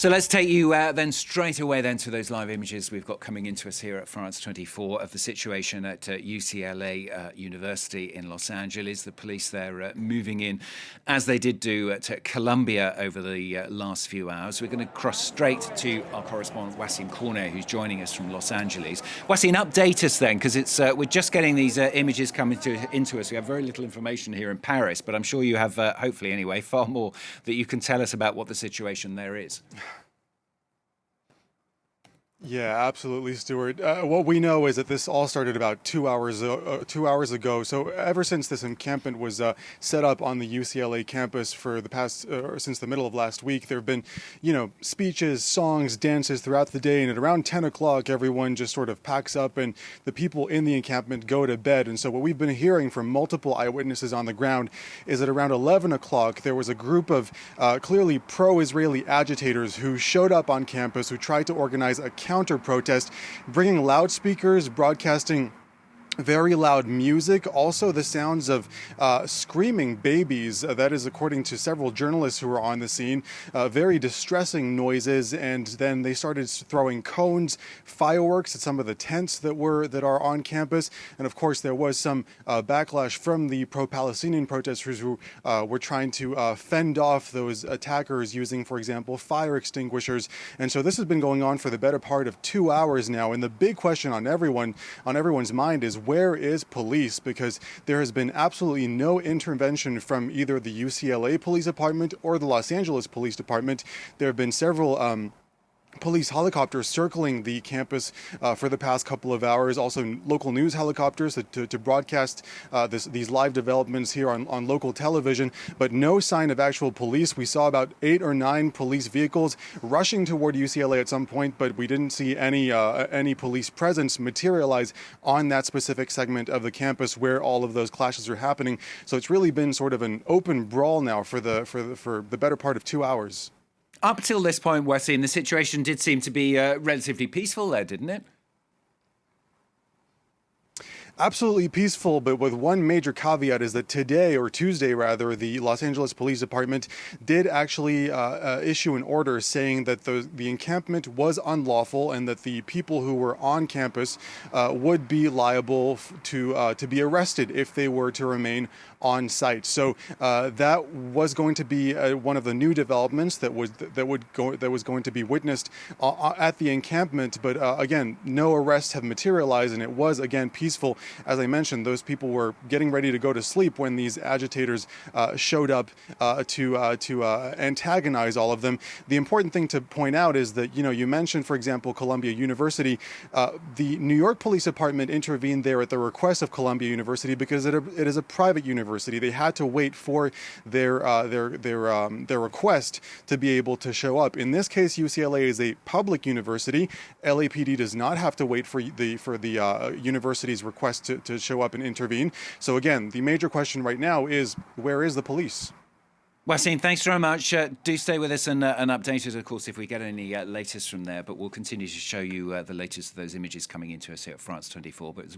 So let's take you then straight away then to those live images we've got coming into us here at France 24 of the situation at UCLA University in Los Angeles. The police there moving in, as they did do at Columbia over the last few hours. We're going to cross straight to our correspondent Wasim Cornet, who's joining us from Los Angeles. Wasim, update us then, because it's we're just getting these images coming into us. We have very little information here in Paris, but I'm sure you have, hopefully anyway, far more that you can tell us about what the situation there is. Yeah, absolutely, Stuart. What we know is that this all started about 2 hours ago. So ever since this encampment was set up on the UCLA campus for the past, since the middle of last week, there have been, speeches, songs, dances throughout the day. And at around 10 o'clock, everyone just sort of packs up and the people in the encampment go to bed. And so what we've been hearing from multiple eyewitnesses on the ground is that around 11 o'clock, there was a group of clearly pro-Israeli agitators who showed up on campus, who tried to organize a counter-protest, bringing loudspeakers, broadcasting very loud music, also the sounds of screaming babies. That is according to several journalists who were on the scene. Very distressing noises, and then they started throwing cones, fireworks at some of the tents that are on campus. And of course, there was some backlash from the pro-Palestinian protesters who were trying to fend off those attackers using, for example, fire extinguishers. And so this has been going on for the better part of 2 hours now. And the big question on everyone's mind is, where is police? Because there has been absolutely no intervention from either the UCLA Police Department or the Los Angeles Police Department. There have been several police helicopters circling the campus for the past couple of hours, also local news helicopters to broadcast these live developments here on local television, but no sign of actual police. We saw about 8 or 9 police vehicles rushing toward UCLA at some point, but we didn't see any police presence materialize on that specific segment of the campus where all of those clashes are happening. So it's really been sort of an open brawl now for the better part of 2 hours. Up till this point, Wasim, the situation did seem to be relatively peaceful there, didn't it? Absolutely peaceful, but with one major caveat is that today, or Tuesday rather, the Los Angeles Police Department did actually issue an order saying that the encampment was unlawful and that the people who were on campus would be liable to be arrested if they were to remain on site. So that was going to be one of the new developments that was going to be witnessed at the encampment. But again, no arrests have materialized, and it was again peaceful. As I mentioned, those people were getting ready to go to sleep when these agitators showed up to antagonize all of them. The important thing to point out is that, you mentioned, for example, Columbia University. The New York Police Department intervened there at the request of Columbia University because it is a private university. They had to wait for their request to be able to show up. In this case, UCLA is a public university. LAPD does not have to wait for the university's request to show up and intervene. So again, the major question right now is, where is the police? Wasim, thanks very much. Do stay with us and update us, of course, if we get any latest from there. But we'll continue to show you the latest of those images coming into us here at France 24. But